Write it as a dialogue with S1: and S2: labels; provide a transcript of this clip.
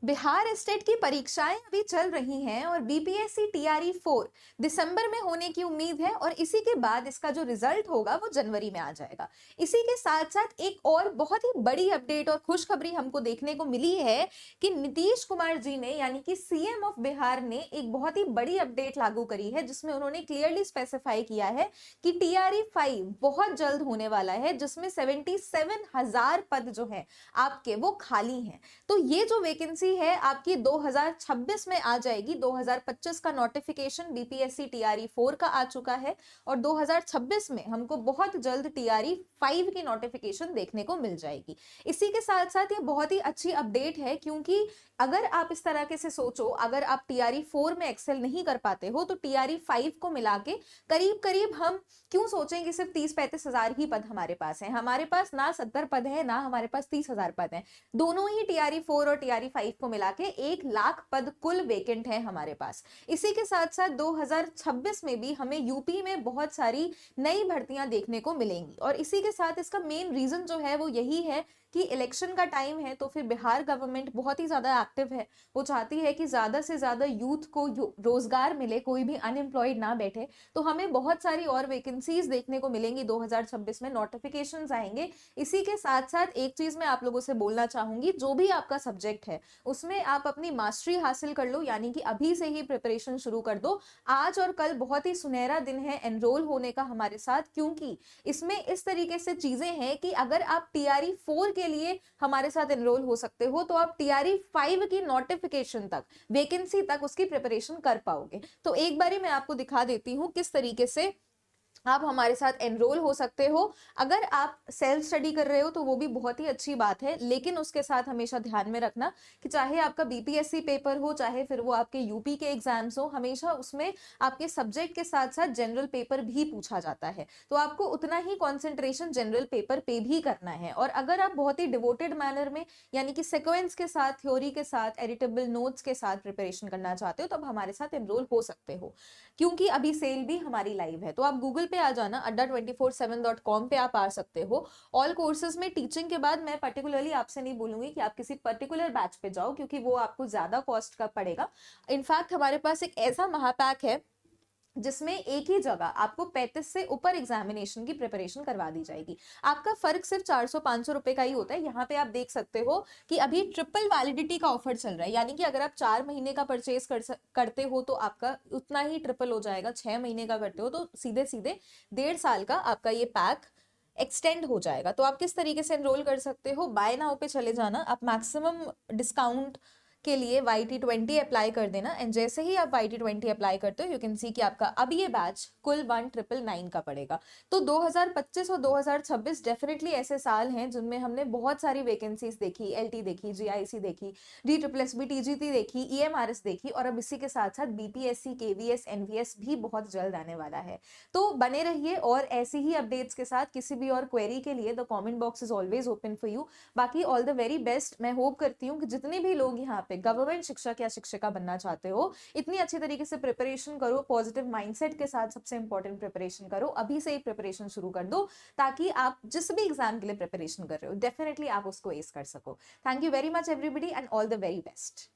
S1: Bihar state की परीक्षाएं अभी चल रही हैं और बीपीएससी टीआरई 4 दिसंबर में होने की उम्मीद है और इसी के बाद इसका जो रिजल्ट होगा वो जनवरी में आ जाएगा। इसी के साथ साथ एक और बहुत ही बड़ी अपडेट और खुशखबरी हमको देखने को मिली है कि नीतीश कुमार जी ने यानी कि सीएम ऑफ बिहार ने एक बहुत ही बड़ी अपडेट लागू करी है, जिसमें उन्होंने क्लियरली स्पेसिफाई किया है कि टीआरई 5 बहुत जल्द होने वाला है, जिसमें 77,000 पद जो है आपके वो खाली हैं। तो ये जो वैकेंसी है आपकी 2026 में आ जाएगी। 2025 का नोटिफिकेशन बीपीएससी टीआरई 4 का आ चुका है और 2026 में हमको बहुत जल्द टीआरई 5 की नोटिफिकेशन देखने को मिल जाएगी। इसी के साथ साथ ये बहुत ही अच्छी अपडेट है, क्योंकि अगर आप इस तरह से सोचो, अगर आप टीआरई 4 में एक्सेल नहीं कर पाते हो तो टीआरई 5 को मिला के करीब करीब हम क्यों सोचें कि सिर्फ 30-35 हजार ही पद हमारे पास है। हमारे पास ना 70 पद है ना हमारे पास 30,000 पद है। दोनों ही टीआरई 4 और टीआरई 5 को मिला के 1,00,000 पद कुल वेकेंट है हमारे पास। इसी के साथ साथ 2026 में भी हमें यूपी में बहुत सारी नई भर्तियां देखने को मिलेंगी और इसी के साथ इसका मेन रीजन जो है वो यही है कि इलेक्शन का टाइम है, तो फिर बिहार गवर्नमेंट बहुत ही ज्यादा एक्टिव है। वो चाहती है कि ज्यादा से ज्यादा यूथ को रोजगार मिले, कोई भी अनएम्प्लॉयड ना बैठे। तो हमें बहुत सारी और वैकेंसीज देखने को मिलेंगी 2026 में, नोटिफिकेशंस आएंगे। इसी के साथ साथ एक चीज मैं आप लोगों से बोलना चाहूंगी, जो भी आपका सब्जेक्ट है उसमें आप अपनी मास्टरी हासिल कर लो, यानी कि अभी से ही प्रिपरेशन शुरू कर दो। आज और कल बहुत ही सुनहरा दिन है एनरोल होने का हमारे साथ, क्योंकि इसमें इस तरीके से चीजें हैं कि अगर आप टीआरई 4 के लिए हमारे साथ एनरोल हो सकते हो तो आप टीआरई 5 की नोटिफिकेशन तक, वैकेंसी तक उसकी प्रिपरेशन कर पाओगे। तो एक बारी मैं आपको दिखा देती हूं किस तरीके से आप हमारे साथ एनरोल हो सकते हो। अगर आप सेल्फ स्टडी कर रहे हो तो वो भी बहुत ही अच्छी बात है, लेकिन उसके साथ हमेशा ध्यान में रखना कि चाहे आपका बीपीएससी पेपर हो, चाहे फिर वो आपके यूपी के एग्जाम्स हो, हमेशा उसमें आपके सब्जेक्ट के साथ साथ जनरल पेपर भी पूछा जाता है। तो आपको उतना ही कॉन्सेंट्रेशन जनरल पेपर पे भी करना है। और अगर आप बहुत ही डिवोटेड मैनर में यानी कि सिक्वेंस के साथ, थ्योरी के साथ, एडिटेबल नोट्स के साथ प्रिपरेशन करना चाहते हो तो आप हमारे साथ एनरोल हो सकते हो, क्योंकि अभी सेल भी हमारी लाइव है। तो आप गूगल पे आ जाना, adda247.com पे आप आ सकते हो। ऑल कोर्सेज में टीचिंग के बाद मैं पर्टिकुलरली आपसे नहीं बोलूंगी कि आप किसी पर्टिकुलर बैच पे जाओ, क्योंकि वो आपको ज्यादा कॉस्ट का पड़ेगा। इनफैक्ट हमारे पास एक ऐसा महापैक है जिसमें एक ही जगह आपको 35 से ऊपर एग्जामिनेशन की प्रिपरेशन करवा दी जाएगी। आपका फर्क सिर्फ 400-500 रुपए का ही होता है। यहाँ पे आप देख सकते हो कि अभी ट्रिपल वैलिडिटी का ऑफर चल रहा है, यानी कि अगर आप 4 महीने का परचेज करते हो तो आपका उतना ही ट्रिपल हो जाएगा। 6 महीने का करते हो तो सीधे सीधे 1.5 साल का आपका ये पैक एक्सटेंड हो जाएगा। तो आप किस तरीके से एनरोल कर सकते हो, बाय नाउ पे चले जाना, आप मैक्सिमम डिस्काउंट के लिए YT20 अप्लाई कर देना एंड जैसे ही आप YT20 अप्लाई करते हो यू कैन सी कि आपका अब ये बैच कुल 1999 का पड़ेगा। तो 2025 और 2026 डेफिनेटली ऐसे साल हैं जिनमें हमने बहुत सारी वैकेंसीज देखी, LT देखी, GIC देखी, DSSB TGT देखी, EMRS देखी, और अब इसी के साथ साथ BPSC KVS NVS भी बहुत जल्द आने वाला है। तो बने रहिए और ऐसी ही अपडेट्स के साथ। किसी भी और क्वेरी के लिए the comment box is always open for you. बाकी ऑल द वेरी बेस्ट। मैं होप करती हूँ कि जितने भी लोग यहाँ पे गवर्नमेंट शिक्षक या शिक्षिका बनना चाहते हो, इतनी अच्छी तरीके से प्रिपरेशन करो, पॉजिटिव माइंडसेट के साथ सबसे इंपॉर्टेंट प्रिपरेशन करो, अभी से ही प्रिपरेशन शुरू कर दो, ताकि आप जिस भी एग्जाम के लिए प्रिपरेशन कर रहे हो डेफिनेटली आप उसको एस कर सको। Thank you very much everybody and all the very best.